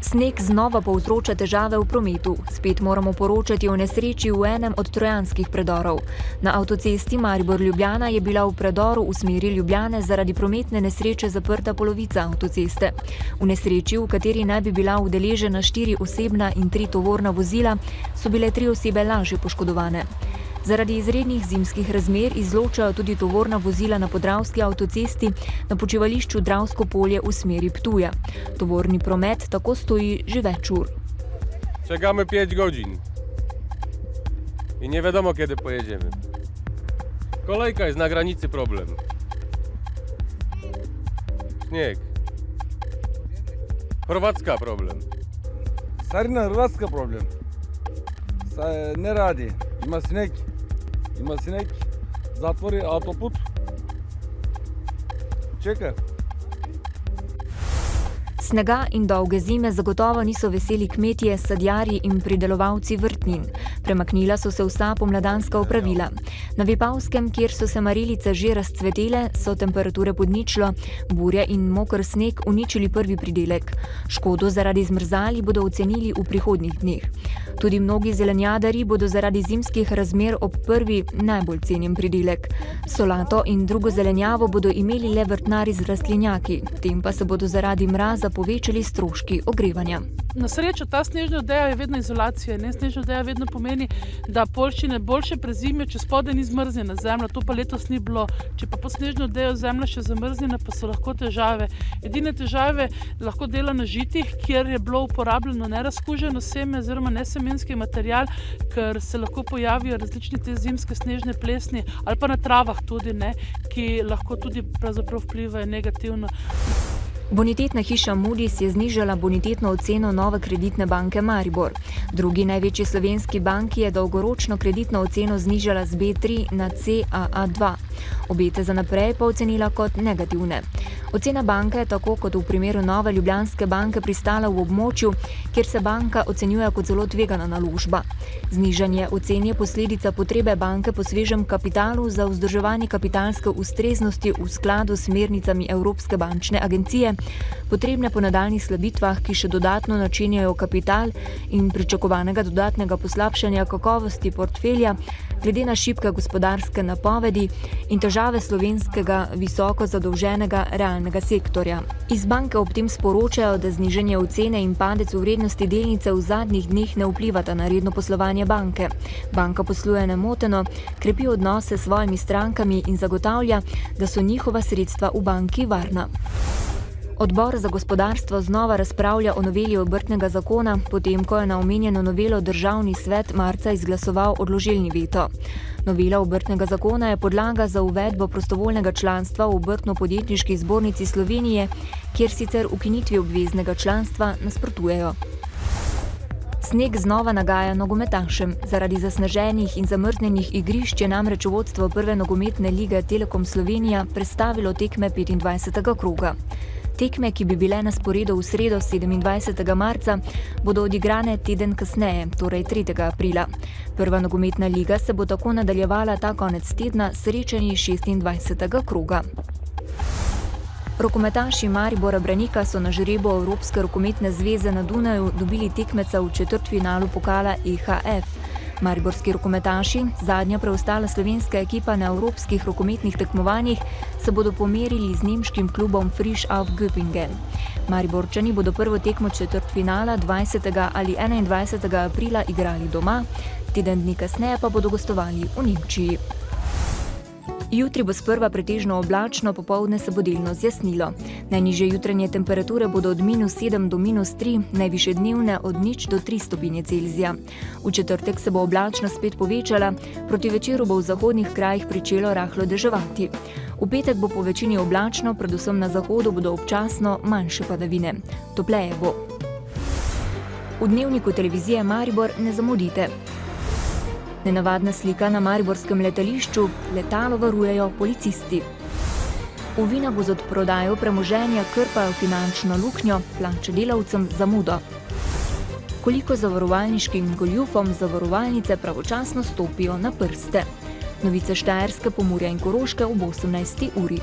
Sneg znova povzroča težave v prometu. Spet moramo poročati o nesreči v enem od trojanskih predorov. Na avtocesti Maribor-Ljubljana je bila v predoru v smeri Ljubljane zaradi prometne nesreče zaprta polovica avtoceste. V nesreči, v kateri naj bi bila udeležena 4 osebna in 3 tovorna vozila, so bile 3 osebe lažje poškodovane. Zaradi izrednih zimskih razmer izločajo tudi tovorna vozila na podravski avtocesti na počivališču Dravsko polje v smeri Ptuja. Tovorni promet tako stoji že več ur. Czekamy 5 godzin i nie wiadomo kiedy pojedziemy. Kolejka jest na granicy, problem. Śnieg. Hrvatska problem. Sarina Hrvatska problem. Ne radi. Ima sneg, zatvori avtoput. Čeka. Snega in dolge zime zagotovo niso veseli kmetje, sadjarji in pridelovalci vrtnin. Premaknila so se vsa pomladanska opravila. Na Vipavskem, kjer so se marelice že razcvetele, so temperature pod ničlo, burja in moker sneg uničili prvi pridelek. Škodo zaradi zmrzali bodo ocenili v prihodnjih dneh. Tudi mnogi zelenjadarji bodo zaradi zimskih razmer ob prvi najbolj cenjen pridelek. Solato in drugo zelenjavo bodo imeli le vrtnari z rastlinjaki, tem pa se bodo zaradi mraza povečali stroški ogrevanja. Na srečo ta snežna odeja je vedno izolacija. Snežna odeja vedno pomeni, da poljščine boljše prezimijo, če spodaj ni zmrznjena zemlja. To pa letos ni bilo. Če pa pod snežno odejo zemlja še zamrznjena, pa so lahko težave. Edine težave lahko dela na žitih, kjer je bilo uporabljeno nerazkuženo seme oziroma nesemenski material, ker se lahko pojavijo različni te zimske snežne plesni ali pa na travah tudi, ki lahko tudi pravzaprav vplivajo negativno. Bonitetna hiša Moody's je znižala bonitetno oceno Nove kreditne banke Maribor. Drugi največji slovenski banki je dolgoročno kreditno oceno znižala z B3 na CAA2. Obete za naprej pa ocenila kot negativne. Ocena banke je tako kot v primeru Nove Ljubljanske banke pristala v območju, kjer se banka ocenjuje kot zelo tvegana naložba. Znižanje ocen je posledica potrebe banke po svežem kapitalu za vzdrževanje kapitalske ustreznosti v skladu s smernicami Evropske bančne agencije, potrebne po nadaljnjih slabitvah, ki še dodatno načenjajo kapital in pričakovanega dodatnega poslabšanja kakovosti portfelja, glede na šibke gospodarske napovedi in težave slovenskega visoko zadolženega realnega sektorja. Iz banke ob tem sporočajo, da znižanje ocene in padec v vrednosti delnice v zadnjih dneh ne vplivata na redno poslovanje banke. Banka posluje nemoteno, krepi odnose s svojimi strankami in zagotavlja, da so njihova sredstva v banki varna. Odbor za gospodarstvo znova razpravlja o noveli obrtnega zakona, potem ko je na omenjeno novelo Državni svet marca izglasoval odložilni veto. Novela obrtnega zakona je podlaga za uvedbo prostovoljnega članstva v Obrtno-podjetniški zbornici Slovenije, kjer sicer ukinitvi obveznega članstva nasprotujejo. Sneg znova nagaja nogometašem. Zaradi zasneženih in zamrznjenih igrišč je namreč vodstvo prve nogometne lige Telekom Slovenija prestavilo tekme 25. kroga. Tekme, ki bi bile na sporedu v sredo 27. marca, bodo odigrane teden kasneje, torej 3. aprila. Prva nogometna liga se bo tako nadaljevala ta konec tedna s srečanji 26. kroga. Rokometaši Maribora Branika so na žrebu Evropske rokometne zveze na Dunaju dobili tekmeca v četrtfinalu pokala EHF. Mariborski rokometaši, zadnja preostala slovenska ekipa na evropskih rokometnih tekmovanjih, se bodo pomerili z nemškim klubom Frisch auf Göppingen. Mariborčani bodo prvo tekmo četrtfinala 20. ali 21. aprila igrali doma, teden dni kasneje pa bodo gostovali v Nemčiji. Jutri bo sprva pretežno oblačno, popoldne se bo delno zjasnilo. Najnižje jutranje temperature bodo od -7 do -3, najvišje dnevne od 0 do 3 stopinje Celzija. V četrtek se bo oblačnost spet povečala, proti večeru bo v zahodnih krajih pričelo rahlo deževati. V petek bo po večini oblačno, predvsem na zahodu bodo občasno manjše padavine. Topleje bo. V dnevniku televizije Maribor ne zamudite. Nenavadna slika na mariborskem letališču, letalo varujejo policisti. V Vinagu z odprodajo premoženja krpajo finančno luknjo, plače delavcem zamudo. Koliko zavarovalniškim goljufom zavarovalnice pravočasno stopijo na prste. Novice Štajerske, Pomurja in Koroške ob 18. uri.